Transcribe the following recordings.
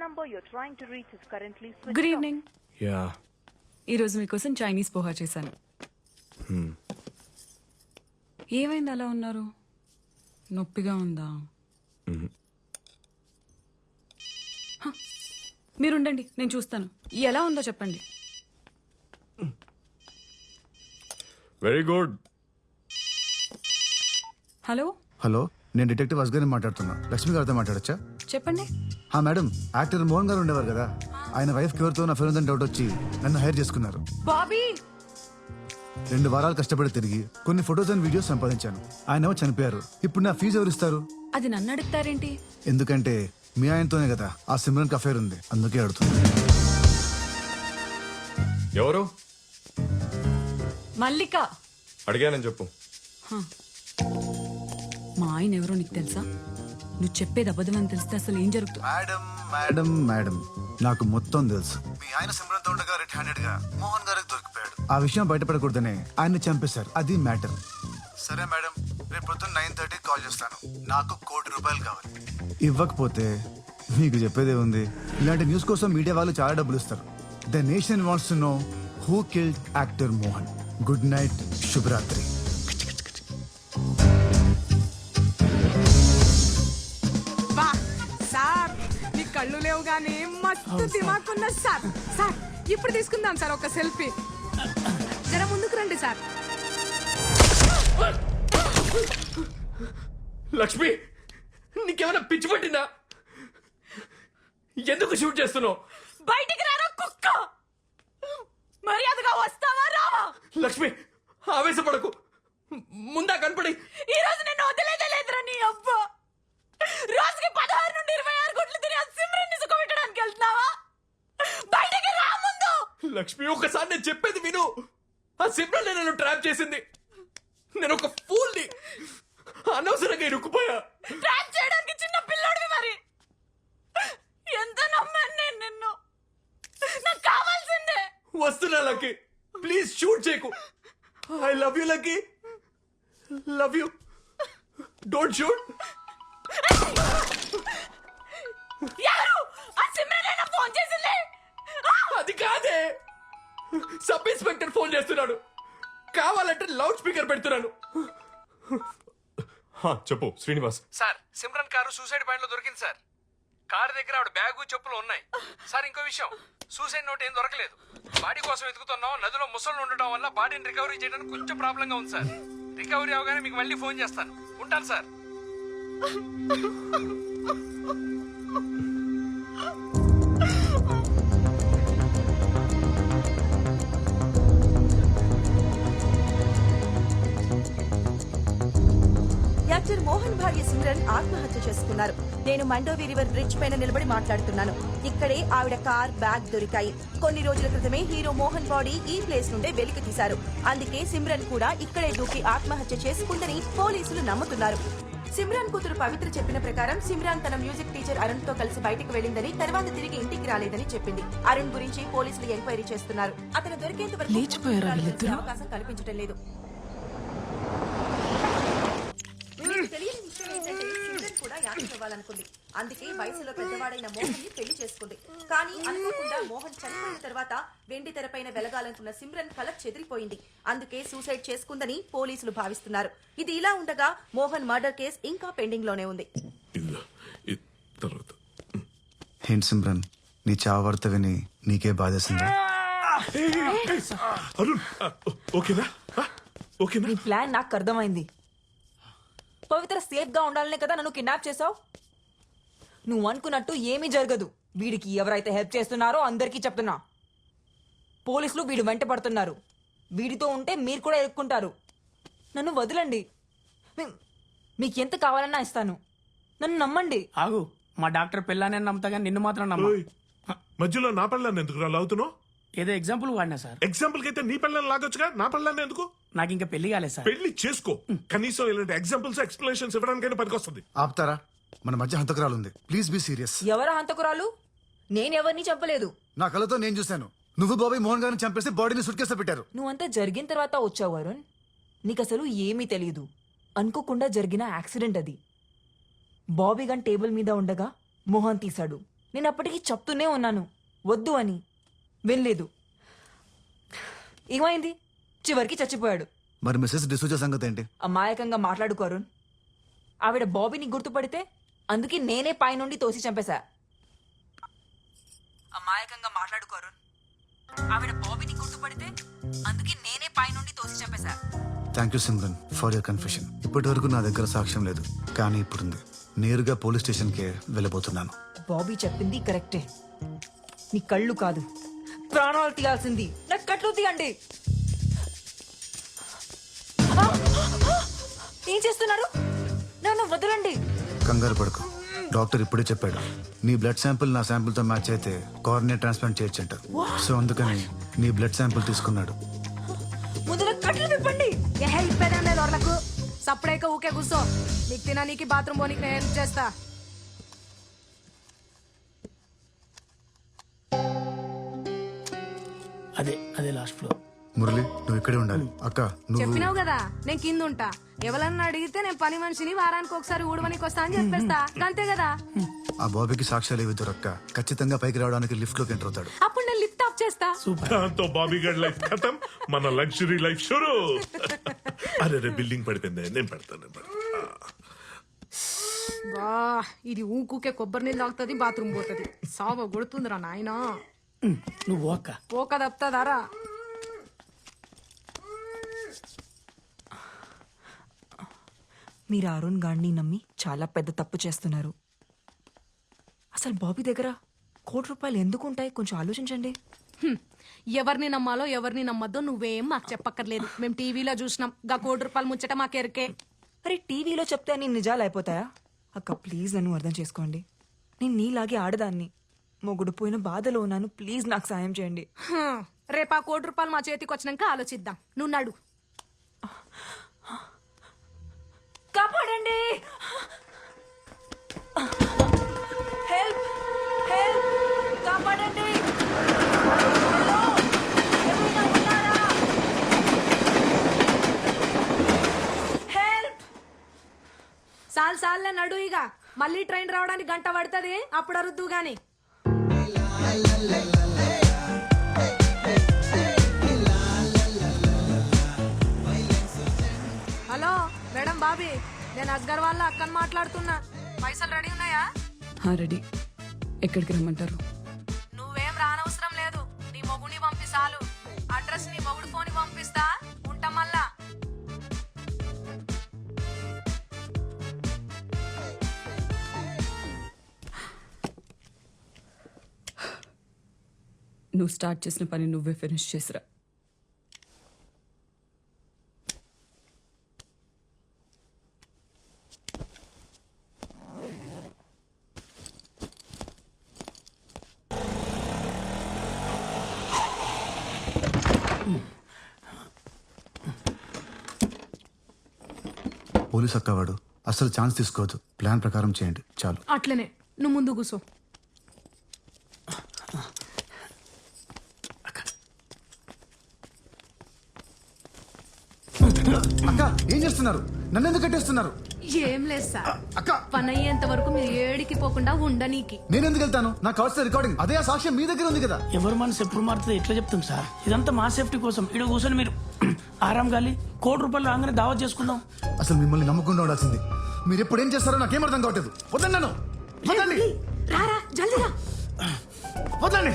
number you're trying to reach is currently switched good off. Evening. Yeah ఈరోజు మీకోసం Chinese poha చేశాను. ఏమైంది అలా ఉన్నారు? నొప్పిగా ఉందా? హ, మీరుండండి, నేను చూస్తాను. ఎలా ఉందో చెప్పండి. Very good. హలో, హలో, నేను డిటెక్టివ్ అస్గర్ని మాట్లాడుతున్నా. లక్ష్మి గారితో మాట్లాడచ్చా? చెప్పండి. మేడం, యాక్టర్ మోహన్ గారు ఉండేవారు కదా, ఆయన వైఫ్ ఎవరితో నా ఫేర్ ఉందని డౌట్ వచ్చి నన్ను హైర్ చేసుకున్నారు. బాబీ, 2 వారాలు కష్టపడి తిరిగి కొన్ని ఫొటోస్ అండ్ వీడియోస్ సంపాదించాను. ఆయన చనిపోయారు. ఇప్పుడు నా ఫీజు ఎవరు ఇస్తారు? అది నన్ను అడుగుతారేంటి? ఎందుకంటే మీ ఆయనతోనే కదా ఆ సిమ్రన్ అఫైర్ ఉంది, అందుకే అడుగుతున్నా. ఎవరు? మల్లిక. అడిగానని చెప్పు. మా ఆయన ఎవరో నీకు తెలుసా? నువ్వు చెప్పేది అబద్ధం అని తెలిస్తే అసలు ఏం జరుగుతుంది? మేడం మేడం మేడం, నాకు మొత్తం తెలుసు. మీ ఆయన సిమ్రన్ తో ఉండగా రెడ్ హ్యాండెడ్ గా మోహన్ గారికి దొరికిపోయాడు. ఆ విషయం బయటపడకూడదనే ఆయన్ని చంపేశారు. అది మ్యాటర్. సరే మేడం, రేపు పొద్దున్న 9:30 కాల్ చేస్తాను. నాకు ₹1 కోటి కావాలి. ఇవ్వకపోతే మీకు చెప్పేదే ఉంది. ఇలాంటి న్యూస్ కోసం మీడియా వాళ్ళు చాలా డబ్బులు ఇస్తారు. The nation wants to know who killed actor Mohan. Good night, శుభరాత్రి. సార్, నీ కళ్ళు లేవు గానీ మస్తు దిమాకున్న సార్. సార్, ఇప్పుడు తీసుకుందాం సార్ ఒక సెల్ఫీ. జర ముందుకు రండి సార్. లక్ష్మి, నీకేమైనా పిచ్చి పట్టిందా? ఎందుకు షూట్ చేస్తున్నావు? బయటికి రారా కుక్క! మర్యాదగా వస్తావా రావా? లక్ష్మి, ఆవేశపడకు. ముందా కనపడి. ఈ రోజు నేను వదిలేదే లేదురా నీ అబ్బా. రోజుకి 16 నుండి 26 గుడ్లు తిని ఆ సిమ్రన్ ని సుఖపెట్టడానికి వెళ్తున్నావా? బయటికి రా ముందు. లక్ష్మి, ఒకసారి నేను చెప్పేది విను. ఆ సిమ్రన్ నన్ను ట్రాప్ చేసింది. నేను ఒక ఫూల్ని. అనవసరంగా ఇరుక్కుపోయా. ట్రాప్ చేయడానికి చిన్న పిల్లోడివి మరి. ఎంత నమ్మాను నేను నిన్ను. నాకు కావాల్సిందే. వస్తున్నా లక్కీ, ప్లీజ్ షూట్ చేయకు. I love you lucky, love you. Don't shoot. ఎవరు? ఆ సిమ్రన్ అయినా ఫోన్ చేసింది. అది కాదే, సబ్ ఇన్స్పెక్టర్ ఫోన్ చేస్తున్నాడు. కావాలంటే లౌడ్ స్పీకర్ పెడుతున్నాను. చెప్పు Srinivas. Sir, Simran car suicide point లో దొరికింది సార్. కారు దగ్గర ఆవిడ బ్యాగు చెప్పులు ఉన్నాయి సార్. ఇంకో విషయం, సూసైడ్ నోట్ ఏం దొరకలేదు. బాడీ కోసం వెతుకుతున్నాం. నదిలో ముసళ్ళు ఉండటం వల్ల బాడీని రికవరీ చేయడానికి కొంచెం ప్రాబ్లంగా ఉంది సార్. రికవరీ అవగానే మీకు మళ్ళీ ఫోన్ చేస్తాను. ఉంటాను సార్. యాక్టర్ మోహన్ భార్య సిమ్రన్ ఆత్మహత్య చేసుకున్నారు. నేను మండోవి రివర్ బ్రిడ్జ్ పైన నిలబడి మాట్లాడుతున్నాను. ఇక్కడే ఆవిడ కార్, బ్యాగ్ దొరికాయి. కొన్ని రోజుల క్రితమే హీరో మోహన్ బాడీ ఈ ప్లేస్ నుండే వెలికి తీశారు. అందుకే సిమ్రన్ కూడా ఇక్కడే దూకి ఆత్మహత్య చేసుకుందని పోలీసులు నమ్ముతున్నారు. సిమ్రాన్ కూతురు పవిత్ర చెప్పిన ప్రకారం సిమ్రాన్ తన మ్యూజిక్ టీచర్ అరుణ్ తో కలిసి బయటకు వెళ్లిందని, తర్వాత తిరిగి ఇంటికి రాలేదని చెప్పింది. అరుణ్ గురించి పోలీసులు ఎంక్వైరీ చేస్తున్నారు. అతను దొరికేంత వరకు అవకాశం కల్పించడం లేదు. తెలియని విషయం ఏంటంటే సిమ్రన్ కూడా యాక్టర్ అవ్వాలనుకుంది. అందుకే వయసులో పెద్దవాడైన మోహన్ ని పెళ్లి చేసుకుంది. కానీ అనుకోకుండా మోహన్ చనిపోయిన తర్వాత వెండి తెరపైన వెలగాలనుకున్న సిమ్రన్ కల చెదిరిపోయింది. అందుకే సూసైడ్ చేసుకుందని పోలీసులు భావిస్తున్నారు. ఇది ఇలా ఉండగా మోహన్ మర్డర్ కేసు ఇంకా పెండింగ్ లోనే ఉంది. ఏంటి సిమ్రన్, నీ చావు వార్త విని నీకే బాధేసిందా? నీ ప్లాన్ నాకు అర్థమైంది. పవిత్ర సేఫ్ గా ఉండాలనే కదా నన్ను కిడ్నాప్ చేసావు. నువ్వు అనుకున్నట్టు ఏమీ జరగదు. వీడికి ఎవరైతే హెల్ప్ చేస్తున్నారో అందరికీ చెప్తున్నా. పోలీసులు వీడు వెంట పడుతున్నారు. వీడితో ఉంటే మీరు కూడా ఎరుక్కుంటారు. నన్ను వదలండి. మీకు ఎంత కావాలన్నా ఇస్తాను. నన్ను నమ్మండి. ఆగు, మా డాక్టర్ పిల్లానే నమ్ముతా కానీ నిన్ను మాత్రం నమ్మ. మధ్యలో నా పిల్లని ఎందుకు లాగుతున్నావు? ఏదో ఎగ్జాంపుల్ వాడినా సార్. ఎగ్జాంపుల్ అయితే నీ పిల్లని లాగొచ్చుగా, నా పిల్లని ఎందుకు? నాకు ఇంకా పెళ్లి కాలేదు సార్. పెళ్లి చేసుకో. కనీసం ఇలాంటి ఎగ్జాంపుల్స్, ఎక్స్ప్లెనేషన్స్ ఇవ్వడానికైనా పనికొస్తుంది. ఆపుతారా? మన మధ్య హంతకురాలు ఉంది. Please be serious. ఎవరా హంతకురాలు? నేనెవరిని చంపలేదు. నా కళ్ళతో నేను చూశాను. నువ్వు బాబీ మోహన్ గారిని చంపేసి బాడీని సుట్ కేసులో పెట్టారు. నువ్వంతా జరిగిన తర్వాత వచ్చావు అరుణ్. నీకు అసలు ఏమీ తెలియదు. అనుకోకుండా జరిగిన యాక్సిడెంట్ అది. బాబీ గన్ టేబుల్ మీద ఉండగా మోహన్ తీశాడు. నేను అప్పటికి చెప్తూనే ఉన్నాను వద్దు అని, వినలేదు. ఏమైంది? చివరికి చచ్చిపోయాడు. మరి మిస్సెస్ డిసూజా సంగతి ఏంటి? అమాయకంగా మాట్లాడుకో అరుణ్. ఆవిడ బాబీని గుర్తుపడితే అందుకే నేనే పైనుండి తోసి చంపేశా. అమాయకంగా మాట్లాడుకో అరుణ్. ఆవిడ బాబీని గుర్తుపడితే అందుకే నేనే పైనుండి తోసి చంపేశా. Thank you Simran for your confession. ఇప్పటి వరకు నా దగ్గర సాక్ష్యం లేదు, కానీ ఇప్పుడుంది. నేరుగా పోలీస్ స్టేషన్కే వెళ్ళబోతున్నాను. బాబీ చెప్పింది కరెక్టే. నీ కళ్ళు కాదు, ప్రాణాలు తీయాల్సింది. నా కట్లు తీయండి. ఏం చేస్తున్నారు? నన్ను వదలండి. కంగారు పడుకో. డాక్టర్ ఇప్పుడే చెప్పాడు, నీ బ్లడ్ శాంపిల్ నా శాంపిల్తో మ్యాచ్ అయితే కార్నియా ట్రాన్స్ప్లాంట్ చేయొచ్చంట. సో అందుకని నీ బ్లడ్ శాంపిల్ తీసుకున్నాడు. ముందు కట్లు విప్పండి. ఇప్పేదేం లేదు వాళ్ళకు. సప్పుడేక ఊకే కూర్చో. నీకు తిననీకి బాత్రూమ్ పోనీకి నేను హెల్ప్ చేస్తా. అదే లాస్ట్ ఫ్లోర్. మురళి నువ్వు ఇక్కడే ఉండాలి. అక్క నువ్వు చెప్పినావు కదా నేను కింద ఉంటా. ఎవరన్నా అడిగితే నేను పని మనిషిని వారానికి ఒకసారి ఊడవనికి వస్తా అని చెప్పేస్తా. అంతే కదా. ఆ బాబీకి సాక్ష్యాలు ఏవి దొరక్క ఖచ్చితంగా పైకి రావడానికి లిఫ్ట్ లోకి ఎంటర్ అవుతాడు. అప్పుడు నేను లిఫ్ట్ ఆఫ్ చేస్తా. దాంతో బాబీ గడ్ లైఫ్ ఖతం, మన లగ్జరీ లైఫ్ షురూ. అరే బిల్డింగ్ పడిపోయింది, నేను పెడతాను. బా ఇది ఊకుకే కొబ్బరి నీళ్ళు తాగుతుంది, బాత్రూమ్ పోతుంది. సావ కొడుతుందిరా నాయనా. నువ్వు ఓక్క పోక తప్పుతాదారా. మీరు అరుణ్ గాడిని నమ్మి చాలా పెద్ద తప్పు చేస్తున్నారు. అసలు బాబీ దగ్గర ₹1,00,00,000 ఎందుకు ఉంటాయి? కొంచెం ఆలోచించండి. ఎవరిని నమ్మాలో ఎవరిని నమ్మద్దో నువ్వేం మాకు చెప్పక్కర్లేదు. మేము టీవీలో చూసినాం. గా ₹1,00,00,000 ముచ్చట మాకెరికే. అరే టీవీలో చెప్తే అన్ని నిజాలు అయిపోతాయా? అక్క ప్లీజ్ నన్ను అర్థం చేసుకోండి. నేను నీలాగే ఆడదాన్ని. మొగుడు పోయిన బాధలో ఉన్నాను. ప్లీజ్ నాకు సాయం చేయండి. రేపు ఆ ₹1,00,00,000 మా చేతికి వచ్చినాక ఆలోచిద్దాం. నువ్వు నడు. కాపాడండి. హెల్ప్ హెల్ప్ కాపాడండి. హలో, ఎవరైనా ఉన్నారా? హెల్ప్. సాల్లే నడు. ఇక మళ్ళీ ట్రైన్ రావడానికి గంట పడుతుంది. అప్పుడు అరుద్దు గాని. హలో మేడం బాబీ, నేను అస్గర్ వాళ్ళ అక్కని మాట్లాడుతున్నా. పైసలు రెడీ ఉన్నాయా? రెడీ. ఎక్కడికి రమ్మంటారు? నువ్వేం రానవసరం లేదు. నీ మొగుడిని పంపి చాలు. అడ్రస్ నీ మొగుడు ఫోన్ పంపిస్తా. ఉంటాం మళ్ళా. నువ్వు స్టార్ట్ చేసిన పని నువ్వే ఫినిష్ చేసిరా. పోలీస్ అక్కవాడు అసలు ఛాన్స్ తీసుకోవద్దు. ప్లాన్ ప్రకారం చేయండి చాలు. అట్లనే నువ్వు ముందు కూసో. అక్క ఏం చేస్తున్నారు? నన్ను ఎందుకు కట్టేస్తున్నారు? ఏం లేదు సార్. అక్క పని అయ్యేంత వరకు మీరు ఏడికి పోకుండా ఉండనీకి. నేను ఎందుకు వెళ్తాను? నాకు కావాల్సిన రికార్డింగ్ అదే. ఆ సాక్ష్యం మీ దగ్గర ఉంది కదా. ఎవరు మనసు ఎప్పుడు మారుతుంది ఎట్లా చెప్తాం సార్? ఇదంతా మా సేఫ్టీ కోసం. ఇక్కడ కూర్చొని మీరు ఆరాం గాలి ₹1,00,00,000 రాగానే దావత్ చేసుకుందాం. అసలు మిమ్మల్ని నమ్మకుండా ఉండాల్సింది. మీరు ఎప్పుడు ఏం చేస్తారో నాకేం అర్థం కావట్లేదు. వద్దండి నన్ను. వద్దండి. రారా జల్దీ రా. వద్దండి.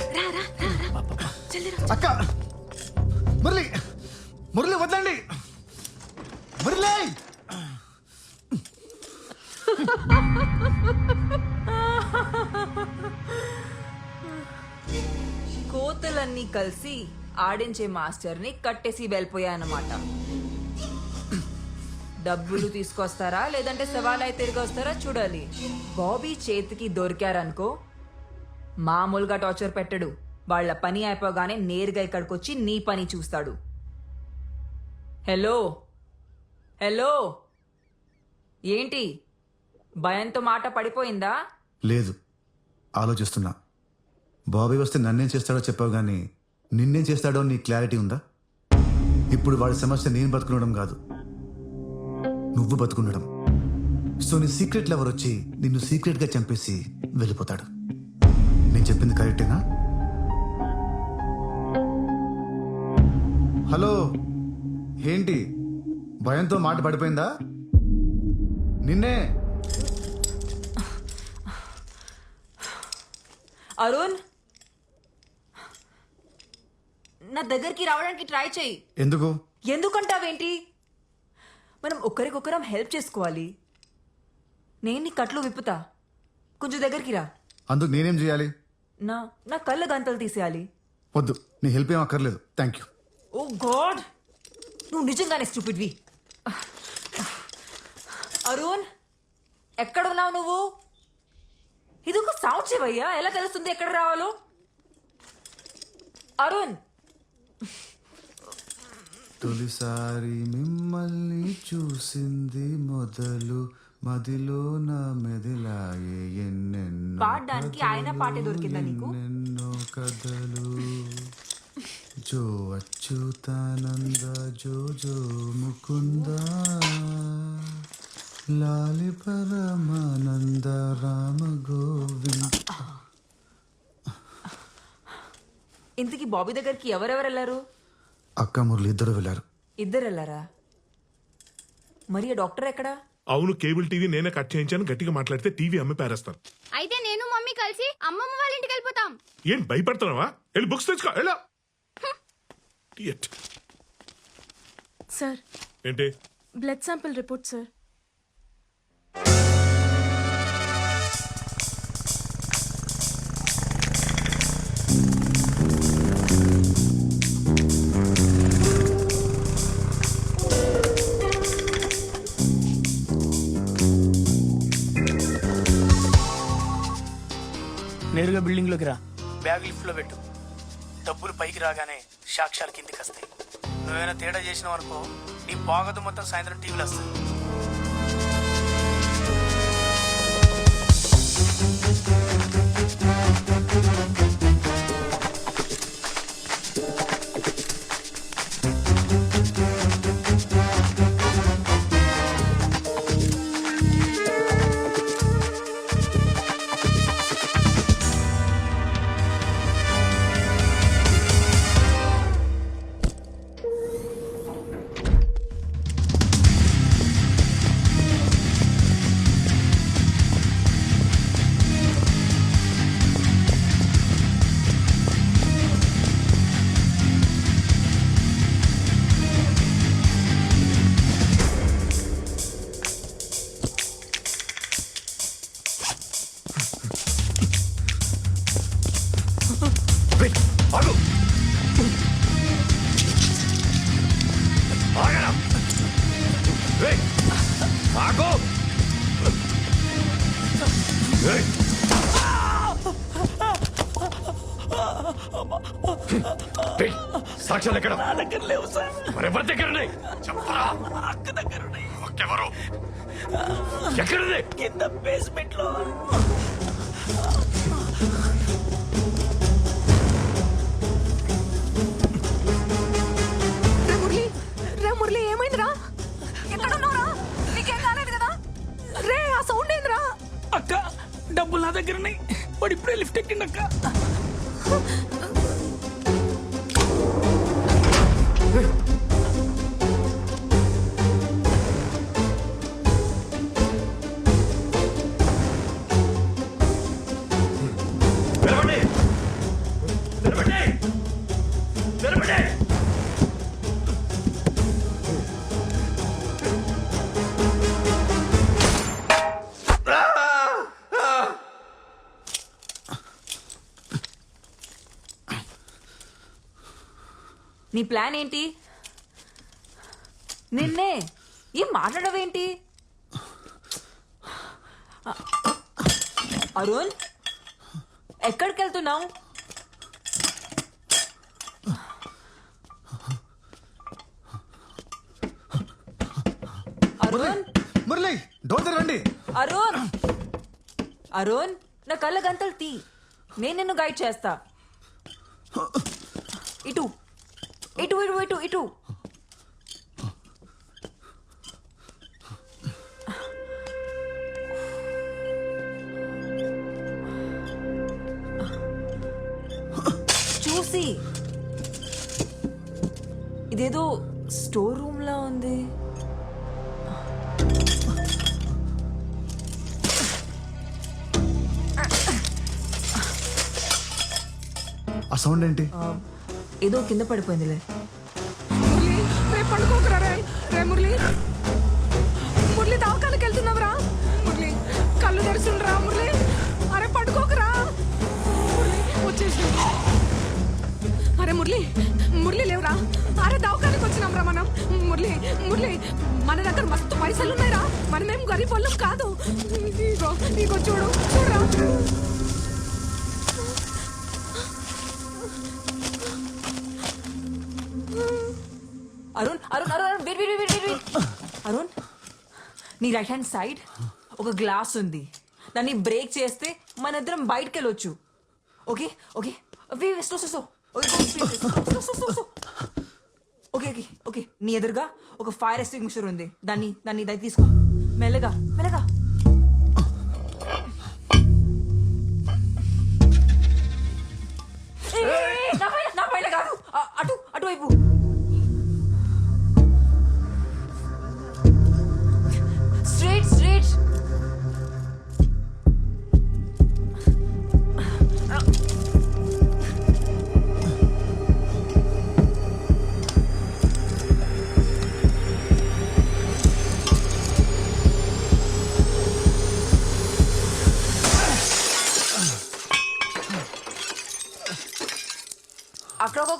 అక్క మురళి మురళి వద్దండి. మురళి కోతులన్నీ కలిసి ఆడించే మాస్టర్ని కట్టేసి వెళ్ళిపోయాయన్నమాట. డబ్బులు తీసుకొస్తారా లేదంటే సవాలై తిరిగి వస్తారా చూడాలి. బాబీ చేతికి దొరికారనుకో మామూలుగా టార్చర్ పెట్టడు. వాళ్ళ పని అయిపోగానే నేరుగా ఇక్కడికొచ్చి నీ పని చూస్తాడు. హలో హలో, ఏంటి భయంతో మాట పడిపోయిందా? లేదు, ఆలోచిస్తున్నా. బాబీ వస్తే నన్నేం చేస్తాడో చెప్పావు కానీ నిన్నేం చేస్తాడో నీ క్లారిటీ ఉందా? ఇప్పుడు వాడి సమస్య నేను బతుకుండడం కాదు, నువ్వు బతుకుండడం. సో నీ సీక్రెట్ లవర్ వచ్చి నిన్ను సీక్రెట్ గా చంపేసి వెళ్ళిపోతాడు. భయంతో మాట పడిపోయిందా? నిన్నే. అరుణ్, నా దగ్గరికి రావడానికి ట్రై చెయ్యి. ఎందుకు? ఎందుకంటావేంటి? మనం ఒకరికొకరం హెల్ప్ చేసుకోవాలి. నేను నీ కట్లు విప్పుతా, కొంచెం దగ్గరికి రా. అందుకు నేనేం చేయాలి? నా నా కళ్ళ గంతలు తీసేయాలి. వద్దు, నీ హెల్ప్ ఏం అక్కర్లేదు, థ్యాంక్ యూ. ఓ గాడ్, నువ్వు నిజంగానే స్టూపిడ్వి. అరుణ్, ఎక్కడున్నావు నువ్వు? ఇది ఒక సౌండ్ చెవయ్యా, ఎలా తెలుస్తుంది ఎక్కడ రావాలో? అరుణ్, తొలిసారి మిమ్మల్ని చూసింది మొదలు మదిలో నా మెదిలాయే ఎన్నెన్నో పాడడానికి ఆయన పాటే దొరికిందా నీకు? ఎన్నెన్నో కథలు. జో అచ్యుతానంద జో జో ముకుంద లాలి పరమానంద రామ గోవింద. ఇంతకీ బాబీ దగ్గరికి ఎవరెవరు వెళ్ళారు? అక్క మురళి ఇద్దరు వెళ్ళారు. ఇద్దరు వెళ్ళారా? మరి ఆ డాక్టర్ ఎక్కడా? అవును, కేబుల్ టీవీ నేనే కట్ చేయించాను. గట్టిగా మాట్లాడితే టీవీ అమ్మి పారేస్తాను. అయితే నేను మమ్మీ కలిసి అమ్మమ్మ వాళ్ళ ఇంటికి వెళ్ళిపోతాం. ఏం భయపడుతున్నావా? వెళ్ళి బుక్స్ తెచ్చుకో. ఎలా సార్, ఏంటి? Blood sample report sir. నేరుగా బిల్డింగ్లోకి రా, బ్యాగ్ లిఫ్ట్లో పెట్టు. డబ్బులు పైకి రాగానే సాక్ష్యాలు కిందికి వస్తాయి. నువ్వేమైనా తేడా చేసినావు అనుకో, నీ బాగోదు మొత్తం సాయంత్రం టీవీలో వస్తుంది. సాక్ష్యాలు ఎక్కడ? నా దగ్గర లేవు సార్. మరెవరి దగ్గర ఉన్నాయి? చెప్పరా. అక్క దగ్గర ఉన్నాయి. ఎవరు? ఎక్కడుంది? కింద బేస్మెంట్ లో. రే మురళి, ఏమైందిరా? ఎక్కడున్నావురా? నీకేం కాలేదు కదా? రే, ఆ సౌండ్ ఏందిరా? అక్క, డబ్బులు నా దగ్గర ఉన్నాయి. వాడు ఇప్పుడే లిఫ్ట్ ఎక్కిండి అక్క. నీ ప్లాన్ ఏంటి? నిన్నే ఏం మాట్లాడవేంటి? అరుణ్, ఎక్కడికి వెళ్తున్నావు? అరుణ్, మురళి డోర్ తెరవండి. అరుణ్, అరుణ్, నా కళ్ళ గంతలు తీ, నేను నిన్ను గైడ్ చేస్తా. ఇటు ఇటు ఇటు ఇటు ఇటు. చూసి, ఇదేదో స్టోర్ రూమ్ లా ఉంది. ఆ సౌండ్ ఏంటి? ఏదో కింద పడిపోయిందిలే. మురళి రేపు పండుకోకరా రే. రే మురళి, మురళి దవాఖానకి వెళ్తున్నావురా? మురళి కళ్ళు తెరుచుండ్రా మురళి. అరే పడుకోకరా మురళి, వచ్చేసి. అరే మురళి, మురళి లేవురా. అరే దవాఖానకి వచ్చినాంరా మనం. మురళి, మురళి మన దగ్గర మస్తు పైసలు ఉన్నాయిరా. మనమేం గరీబ్ వాళ్ళం కాదు. ఇగో ఇగో చూడు, చూడరా. Arun Arun Arun Arun wait wait wait wait. Arun, నీ రైట్ హ్యాండ్ సైడ్ ఒక గ్లాస్ ఉంది. దాన్ని బ్రేక్ చేస్తే మన ఇద్దరం బయటకు వెళ్ళొచ్చు. Okay okay okay okay okay. నీ ఎదురుగా ఒక ఫైర్ ఎక్స్టింగ్విషర్ ఉంది. దాన్ని దాన్ని దాన్ని తీసుకో. మెల్లగా మెల్లగా. నా పైన కాదు, అటు అటువైపు. Straight, straight. అక్కడ ఒక